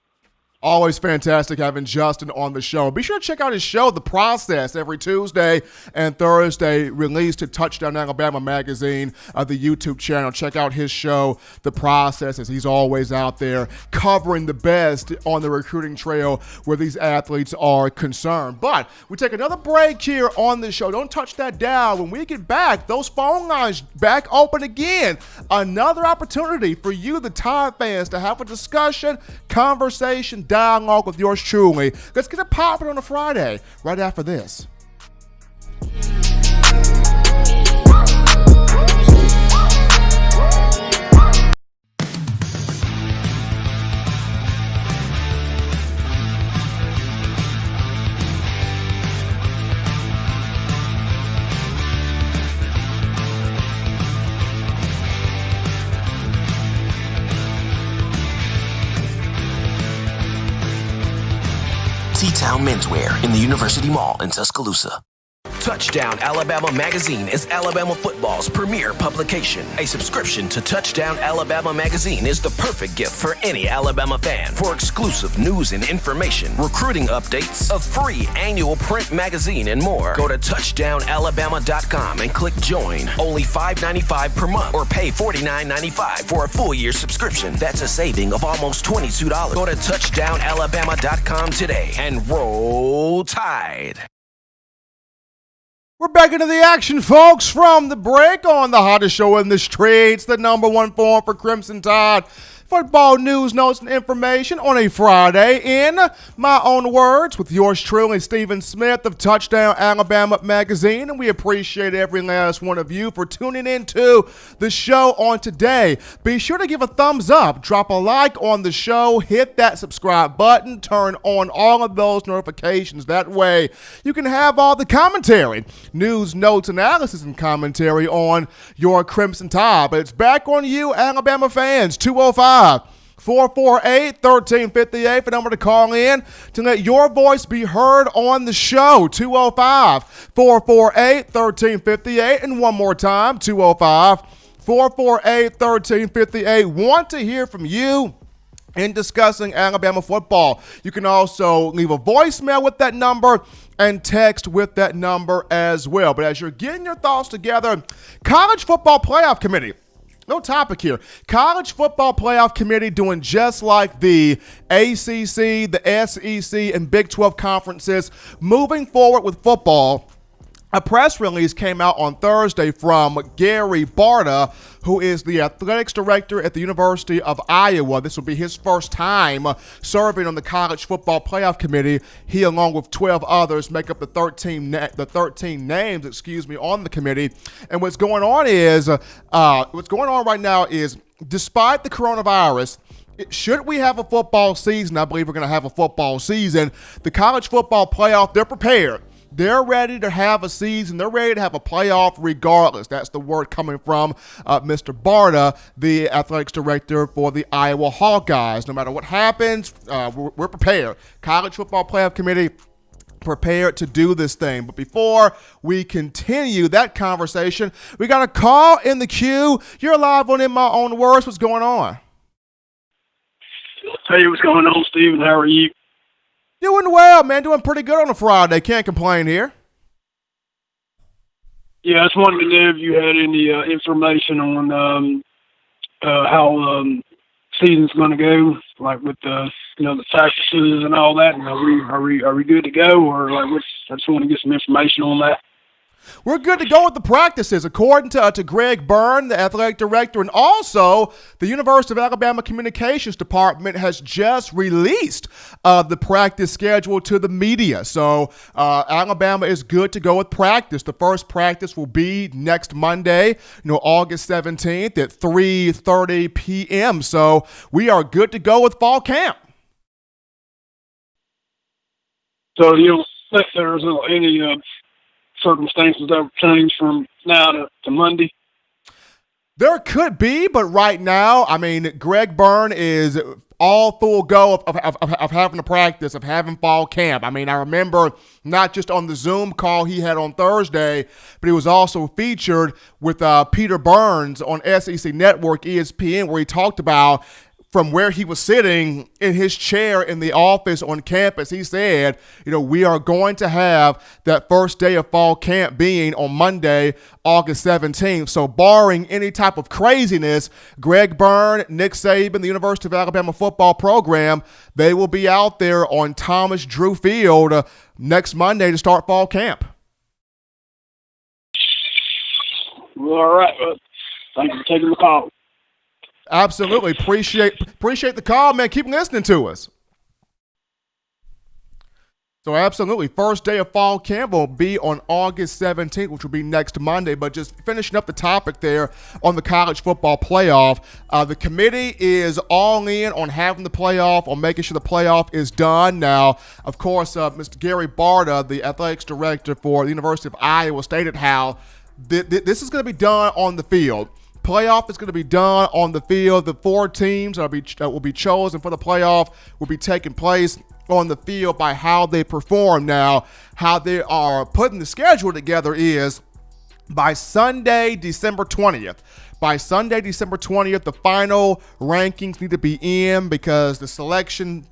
Always fantastic having Justin on the show. Be sure to check out his show, The Process, every Tuesday and Thursday, released to Touchdown Alabama Magazine, the YouTube channel. Check out his show, The Process, as he's always out there covering the best on the recruiting trail where these athletes are concerned. But we take another break here on the show. Don't touch that dial. When we get back, those phone lines back open again. Another opportunity for you, the Tide fans, to have a discussion, conversation, dialogue with yours truly. Let's get it popping on a Friday right after this. T-Town Menswear in the University Mall in Tuscaloosa. Touchdown Alabama Magazine is Alabama football's premier publication. A subscription to Touchdown Alabama Magazine is the perfect gift for any Alabama fan. For exclusive news and information, recruiting updates, a free annual print magazine, and more, go to touchdownalabama.com and click join. Only $5.95 per month or pay $49.95 for a full year subscription. That's a saving of almost $22. Go to touchdownalabama.com today and roll Tide. We're back into the action, folks, from the break on the hottest show in the streets, the number one forum for Crimson Tide football news, notes, and information on a Friday. In my own words, with yours truly, Stephen Smith of Touchdown Alabama Magazine, and we appreciate every last one of you for tuning into the show on today. Be sure to give a thumbs up, drop a like on the show, hit that subscribe button, turn on all of those notifications. That way, you can have all the commentary, news, notes, analysis, and commentary on your Crimson Tide. But it's back on you, Alabama fans. 205-448-1358 for number to call in to let your voice be heard on the show. 205-448-1358. And one more time, 205-448-1358. Want to hear from you in discussing Alabama football. You can also leave a voicemail with that number and text with that number as well. But as you're getting your thoughts together, College Football Playoff Committee. No topic here. College Football Playoff Committee doing just like the ACC, the SEC, and Big 12 conferences moving forward with football. A press release came out on Thursday from Gary Barta, who is the athletics director at the University of Iowa. This will be his first time serving on the College Football Playoff Committee. He, along with 12 others, make up the 13 names, on the committee. And what's going on right now is, despite the coronavirus, should we have a football season? I believe we're going to have a football season. The College Football Playoff, they're prepared. They're ready to have a season. They're ready to have a playoff regardless. That's the word coming from Mr. Barta, the athletics director for the Iowa Hawkeyes. No matter what happens, we're prepared. College Football Playoff Committee prepared to do this thing. But before we continue that conversation, we got a call in the queue. You're live on In My Own Words. What's going on? Hey, what's going on, Steven? How are you? Doing well, man. Doing pretty good on a Friday. Can't complain here. Yeah, I just wanted to know if you had any information on how season's going to go, like with the practices and all that. And are we good to go, or like I just want to get some information on that. We're good to go with the practices, according to Greg Byrne, the athletic director, and also the University of Alabama Communications Department has just released the practice schedule to the media. So Alabama is good to go with practice. The first practice will be next Monday, August 17th at 3:30 p.m. So we are good to go with fall camp. So you don't think there's any circumstances that would change from now to Monday? There could be, but right now, I mean, Greg Byrne is all full go of having a practice, of having fall camp. I mean, I remember not just on the Zoom call he had on Thursday, but he was also featured with Peter Burns on SEC Network, ESPN, where he talked about from where he was sitting in his chair in the office on campus. He said, we are going to have that first day of fall camp being on Monday, August 17th. So barring any type of craziness, Greg Byrne, Nick Saban, the University of Alabama football program, they will be out there on Thomas Drew Field next Monday to start fall camp. Well, all right. Well, thank you for taking the call. Absolutely. Appreciate the call, man. Keep listening to us. So absolutely, first day of fall camp will be on August 17th, which will be next Monday. But just finishing up the topic there on the college football playoff, the committee is all in on having the playoff, on making sure the playoff is done. Now, of course, Mr. Gary Barta, the athletics director for the University of Iowa, stated how this is going to be done on the field. Playoff is going to be done on the field. The 4 teams that will be chosen for the playoff will be taking place on the field by how they perform. Now, how they are putting the schedule together is by Sunday, December 20th. By Sunday, December 20th, the final rankings need to be in because the selection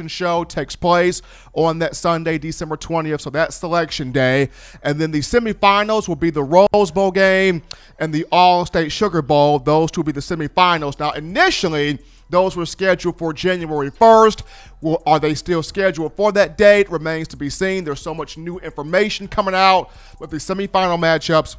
show takes place on that Sunday, December 20th. So that's selection day. And then the semifinals will be the Rose Bowl game and the All-State Sugar Bowl. Those two will be the semifinals. Now, initially, Those were scheduled for January 1st. Well, are they still scheduled for that date? Remains to be seen. There's so much new information coming out with the semifinal matchups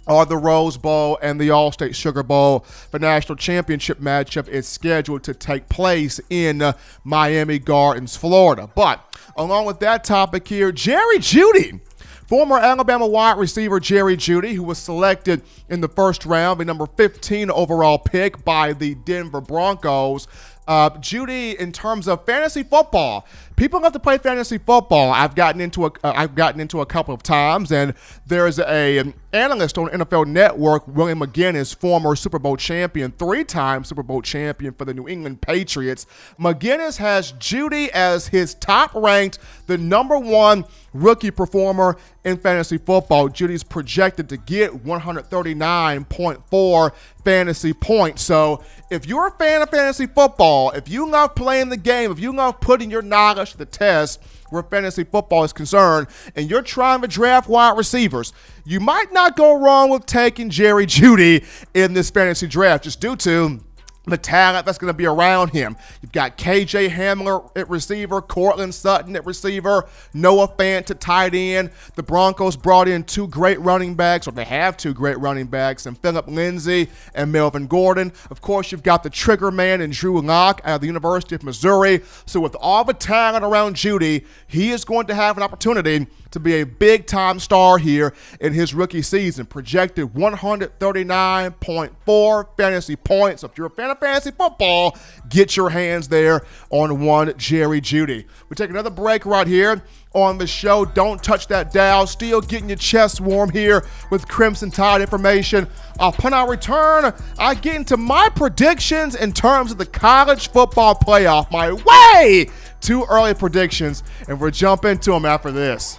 are the Rose Bowl and the All-State Sugar Bowl. The national championship matchup is scheduled to take place in Miami Gardens, Florida. But along with that topic here, Jerry Jeudy, former Alabama wide receiver Jerry Jeudy, who was selected in the first round, the number 15 overall pick by the Denver Broncos. Jeudy, in terms of fantasy football, people love to play fantasy football. I've gotten into a couple of times, and there's an analyst on NFL Network, William McGinnis, former Super Bowl champion, 3-time Super Bowl champion for the New England Patriots. McGinnis has Jeudy as his top-ranked, the number 1 rookie performer in fantasy football. Judy's projected to get 139.4 fantasy points. So if you're a fan of fantasy football, if you love playing the game, if you love putting your knowledge to the test where fantasy football is concerned, and you're trying to draft wide receivers, you might not go wrong with taking Jerry Jeudy in this fantasy draft, just due to the talent that's going to be around him. You've got KJ Hamler at receiver, Cortland Sutton at receiver, Noah Fant at tight end. The Broncos brought in 2 great running backs, or they have 2 great running backs, and Phillip Lindsay and Melvin Gordon. Of course, you've got the trigger man in Drew Lock out of the University of Missouri. So with all the talent around Jeudy, he is going to have an opportunity to be a big-time star here in his rookie season. Projected 139.4 fantasy points. So if you're a fan of fantasy football, get your hands there on one Jerry Jeudy. We take another break right here on the show. Don't touch that dial. Still getting your chest warm here with Crimson Tide information. Upon our return, I get into my predictions in terms of the college football playoff. My way too early predictions, and we'll jump into them after this.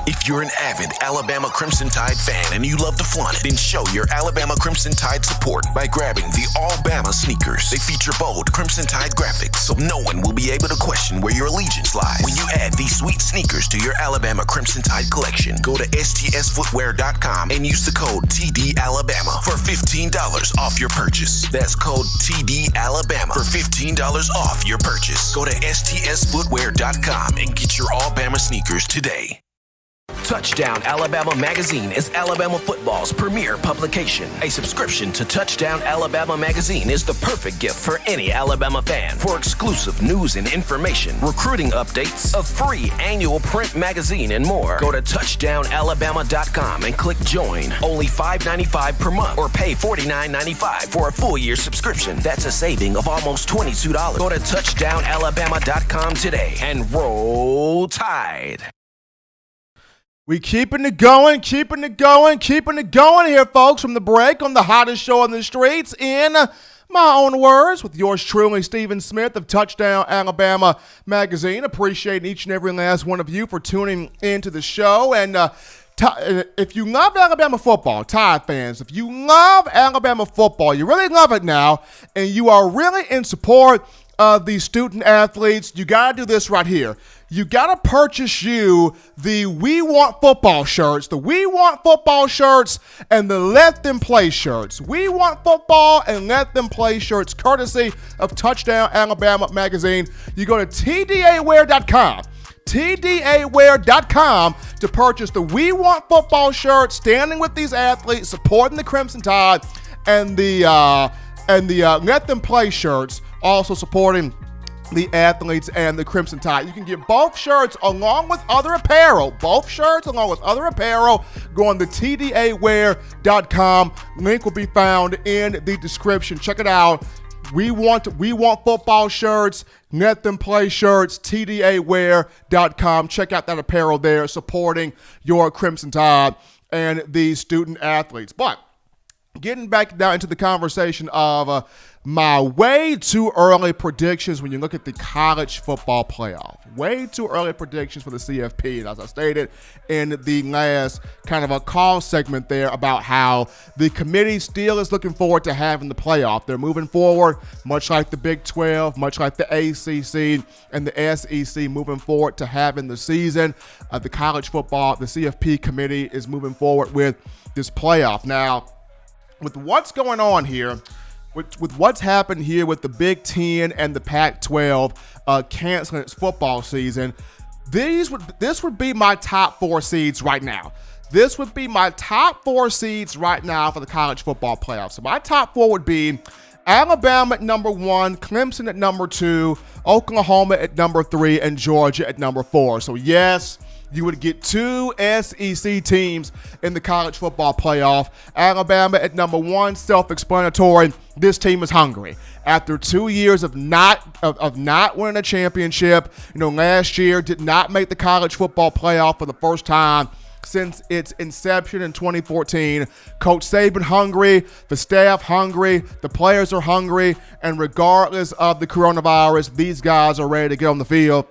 If you're an avid Alabama Crimson Tide fan and you love to flaunt it, then show your Alabama Crimson Tide support by grabbing the All-Bama sneakers. They feature bold Crimson Tide graphics, so no one will be able to question where your allegiance lies. When you add these sweet sneakers to your Alabama Crimson Tide collection, go to STSfootwear.com and use the code TDAlabama for $15 off your purchase. That's code TDAlabama for $15 off your purchase. Go to STSfootwear.com and get your All-Bama sneakers today. Touchdown Alabama Magazine is Alabama football's premier publication. A subscription to Touchdown Alabama Magazine is the perfect gift for any Alabama fan. For exclusive news and information, recruiting updates, a free annual print magazine, and more, go to touchdownalabama.com and click join. Only $5.95 per month, or pay $49.95 for a full year subscription. That's a saving of almost $22. Go to touchdownalabama.com today and roll Tide. We keeping it going here, folks, from the break on the hottest show on the streets, in my own words, with yours truly, Stephen Smith of Touchdown Alabama Magazine. Appreciating each and every last one of you for tuning into the show. And if you love Alabama football, Tide fans, if you love Alabama football, you really love it now, and you are really in support of these student athletes, you got to do this right here. You got to purchase you the We Want Football shirts, the We Want Football shirts, and the Let Them Play shirts. We Want Football and Let Them Play shirts, courtesy of Touchdown Alabama Magazine. You go to TDAwear.com. TDAwear.com to purchase the We Want Football shirt, standing with these athletes, supporting the Crimson Tide, and the Let Them Play shirts, also supporting the athletes and the Crimson Tide. You can get both shirts along with other apparel. Go on to TDAwear.com. Link will be found in the description. Check it out. We want football shirts, Let Them Play shirts, TDAwear.com. Check out that apparel there, supporting your Crimson Tide and the student athletes. But getting back down into the conversation of my way too early predictions when you look at the college football playoff. Way too early predictions for the CFP. And as I stated in the last kind of a call segment there about how the committee still is looking forward to having the playoff. They're moving forward, much like the Big 12, much like the ACC and the SEC, moving forward to having the season. The college football, the CFP committee is moving forward with this playoff. Now, with what's going on here, with what's happened here with the Big 10 and the Pac-12 canceling its football season, this would be my top 4 seeds right now. This would be my top 4 seeds right now for the college football playoffs. So my top 4 would be Alabama at number 1, Clemson at number 2, Oklahoma at number 3, and Georgia at number 4. So yes, you would get 2 SEC teams in the college football playoff. Alabama at number 1, self-explanatory. This team is hungry. After 2 years of not winning a championship, last year did not make the college football playoff for the first time since its inception in 2014. Coach Saban hungry, the staff hungry, the players are hungry, and regardless of the coronavirus, these guys are ready to get on the field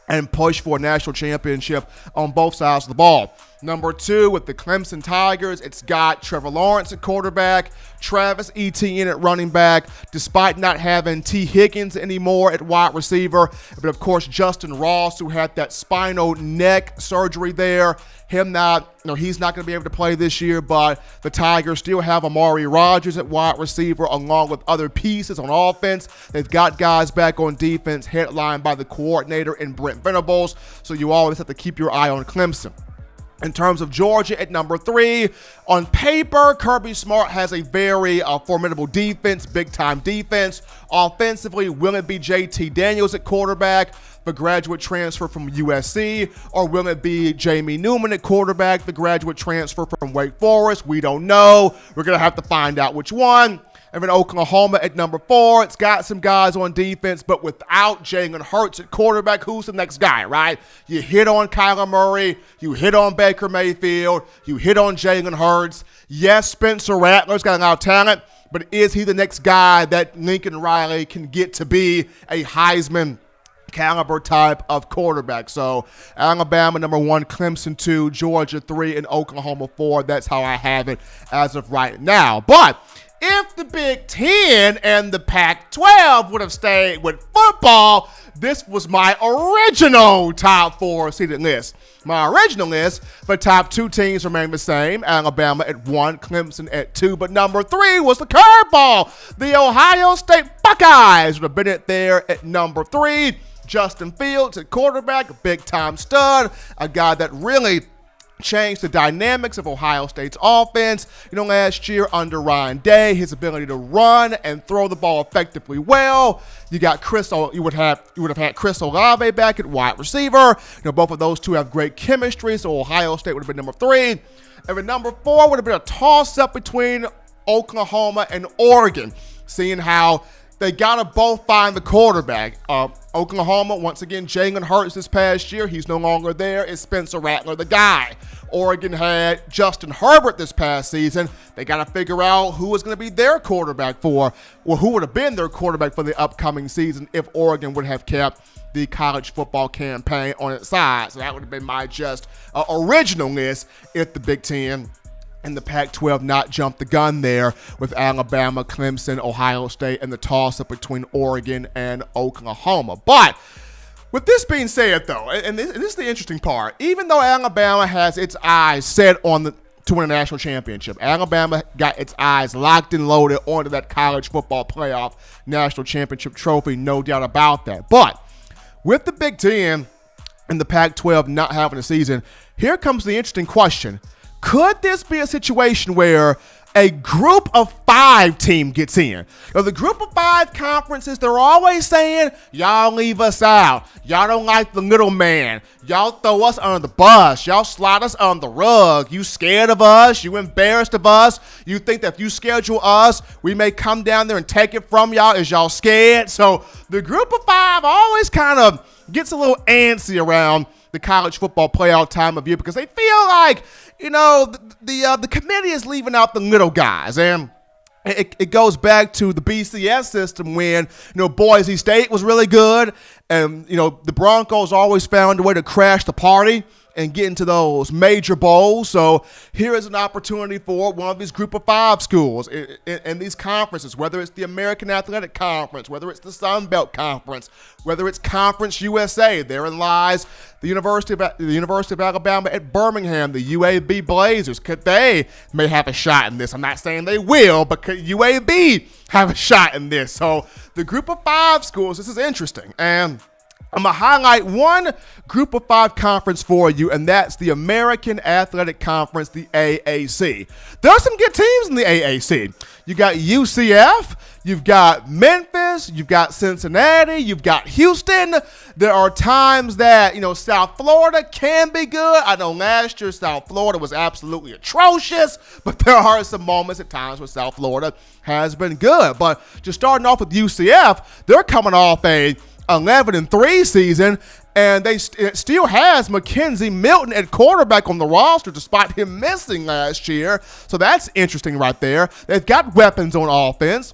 and push for a national championship on both sides of the ball. Number 2, with the Clemson Tigers, it's got Trevor Lawrence at quarterback, Travis Etienne at running back, despite not having T. Higgins anymore at wide receiver. But, of course, Justin Ross, who had that spinal neck surgery there, he's not going to be able to play this year, but the Tigers still have Amari Rodgers at wide receiver along with other pieces on offense. They've got guys back on defense headlined by the coordinator in Brent Venables, so you always have to keep your eye on Clemson. In terms of Georgia at number 3, on paper, Kirby Smart has a very formidable defense, big-time defense. Offensively, will it be JT Daniels at quarterback, the graduate transfer from USC, or will it be Jamie Newman at quarterback, the graduate transfer from Wake Forest? We don't know. We're going to have to find out which one. And then Oklahoma at number 4. It's got some guys on defense, but without Jalen Hurts at quarterback, who's the next guy, right? You hit on Kyler Murray. You hit on Baker Mayfield. You hit on Jalen Hurts. Yes, Spencer Rattler's got a lot of talent, but is he the next guy that Lincoln Riley can get to be a Heisman caliber type of quarterback? So Alabama number 1, Clemson 2, Georgia 3, and Oklahoma 4. That's how I have it as of right now. But if the Big 10 and the Pac-12 would have stayed with football, this was my original top 4 seeded list. My original list, the top 2 teams remain the same, Alabama at 1, Clemson at 2, but number 3 was the curveball. The Ohio State Buckeyes would have been it there at number 3. Justin Fields at quarterback, a big-time stud, a guy that really changed the dynamics of Ohio State's offense. Last year under Ryan Day, his ability to run and throw the ball effectively well. You would have had Chris Olave back at wide receiver. Both of those two have great chemistry, so Ohio State would have been number 3. And then number 4 would have been a toss-up between Oklahoma and Oregon, seeing how they got to both find the quarterback. Oklahoma, once again, Jalen Hurts this past year. He's no longer there. Is Spencer Rattler the guy? Oregon had Justin Herbert this past season. They got to figure out who was going to be their quarterback who would have been their quarterback for the upcoming season if Oregon would have kept the college football campaign on its side. So that would have been my original list if the Big 10 and the Pac-12 not jumped the gun there with Alabama, Clemson, Ohio State, and the toss-up between Oregon and Oklahoma. But with this being said, though, and this is the interesting part, even though Alabama has its eyes set on to win a national championship, Alabama got its eyes locked and loaded onto that college football playoff national championship trophy, no doubt about that. But with the Big 10 and the Pac-12 not having a season, here comes the interesting question. Could this be a situation where a group of 5 team gets in? The group of 5 conferences, they're always saying, y'all leave us out. Y'all don't like the little man. Y'all throw us under the bus. Y'all slide us on the rug. You scared of us. You embarrassed of us. You think that if you schedule us, we may come down there and take it from y'all. Is y'all scared? So the group of 5 always kind of gets a little antsy around the college football playoff time of year because they feel like, the committee is leaving out the little guys, and it goes back to the BCS system when, Boise State was really good, and, the Broncos always found a way to crash the party and get into those major bowls. So here is an opportunity for one of these group of 5 schools in these conferences, whether it's the American Athletic Conference, whether it's the Sun Belt Conference, whether it's Conference USA. Therein lies the University of Alabama at Birmingham, the UAB Blazers. They may have a shot in this. I'm not saying they will, but could UAB have a shot in this? So the group of 5 schools, this is interesting. And I'm going to highlight one group of 5 conference for you, and that's the American Athletic Conference, the AAC. There are some good teams in the AAC. You got UCF, you've got Memphis, you've got Cincinnati, you've got Houston. There are times that, South Florida can be good. I know last year South Florida was absolutely atrocious, but there are some moments at times where South Florida has been good. But just starting off with UCF, they're coming off a 11-3 season, and it still has Mackenzie Milton at quarterback on the roster despite him missing last year. So that's interesting right there. They've got weapons on offense.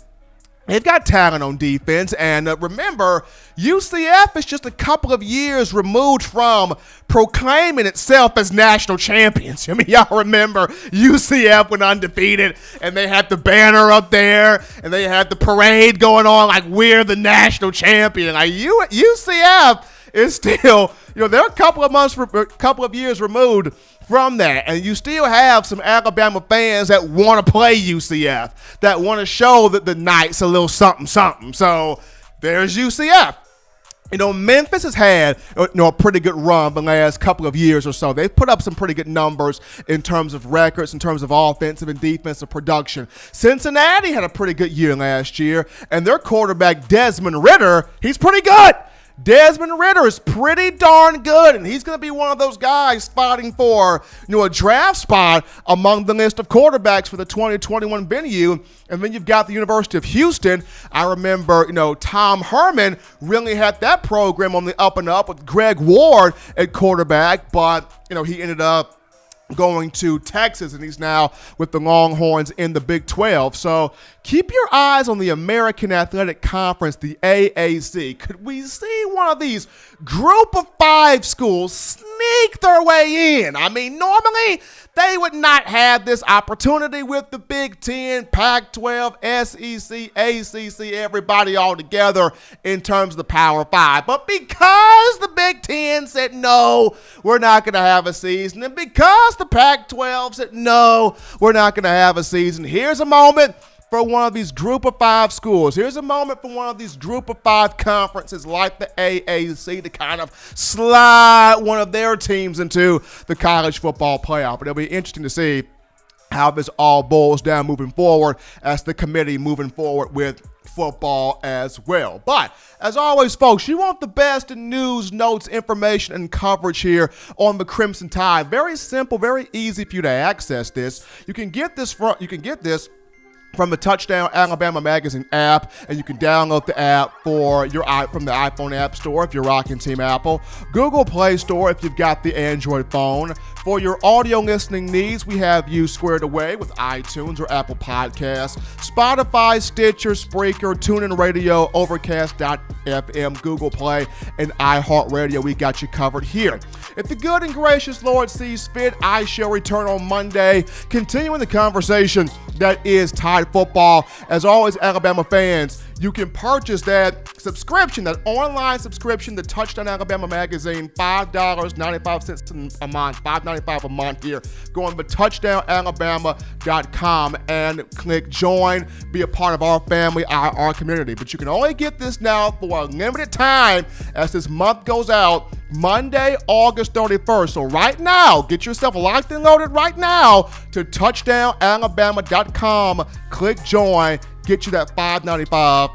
They've got talent on defense, and remember, UCF is just a couple of years removed from proclaiming itself as national champions. Y'all remember UCF went undefeated, and they had the banner up there, and they had the parade going on like we're the national champion. Like UCF is still, they're a couple of years removed from that, and you still have some Alabama fans that want to play UCF, that want to show that the Knights a little something. So there's UCF. Memphis has had a pretty good run the last couple of years or so. They've put up some pretty good numbers in terms of records, in terms of offensive and defensive production. Cincinnati had a pretty good year last year, and their quarterback Desmond Ridder, he's pretty good. Desmond Ridder is pretty darn good, and he's going to be one of those guys fighting for, a draft spot among the list of quarterbacks for the 2021 venue. And then you've got the University of Houston. I remember, Tom Herman really had that program on the up and up with Greg Ward at quarterback, but, he ended up going to Texas, and he's now with the Longhorns in the Big 12. So keep your eyes on the American Athletic Conference, the AAC. Could we see one of these group of 5 schools sneak their way in? Normally they would not have this opportunity with the Big 10, Pac-12, SEC, ACC, everybody all together in terms of the Power 5. But because the Big 10 said, no, we're not going to have a season, and because the Pac-12 said, no, we're not going to have a season, here's a moment for one of these group of 5 schools. Here's a moment for one of these group of 5 conferences like the AAC to kind of slide one of their teams into the college football playoff. But it'll be interesting to see how this all boils down moving forward as the committee moving forward with football as well. But as always, folks, you want the best in news, notes, information, and coverage here on the Crimson Tide. Very simple, very easy for you to access this. You can get this from the Touchdown Alabama Magazine app, and you can download the app from the iPhone App Store if you're rocking Team Apple, Google Play Store if you've got the Android phone. For your audio listening needs, we have you squared away with iTunes or Apple Podcasts, Spotify, Stitcher, Spreaker, TuneIn Radio, Overcast.fm, Google Play, and iHeartRadio. We got you covered here. If the good and gracious Lord sees fit, I shall return on Monday, continuing the conversation that is Tide football. As always, Alabama fans, you can purchase that subscription, that online subscription, the Touchdown Alabama Magazine, $5.95 a month, $5.95 a month here. Go on to touchdownalabama.com and click join, be a part of our family, our community. But you can only get this now for a limited time as this month goes out, Monday, August 31st. So right now, get yourself locked and loaded right now to touchdownalabama.com. Click join. Get you that $5.95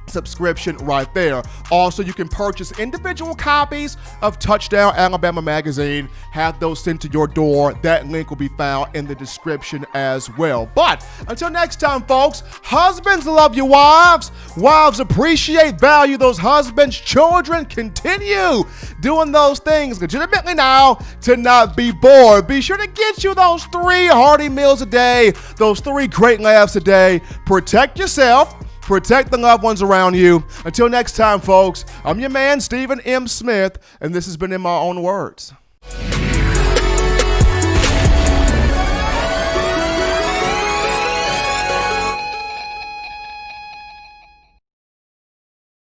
subscription right there. Also, you can purchase individual copies of Touchdown Alabama magazine, have those sent to your door. That link will be found in the description as well. But until next time, folks, husbands love your wives. Wives appreciate, value those husbands. Children continue doing those things legitimately now to not be bored. Be sure to get you those 3 hearty meals a day, those 3 great laughs a day. Protect yourself. Protect the loved ones around you. Until next time, folks, I'm your man, Stephen M. Smith, and this has been In My Own Words.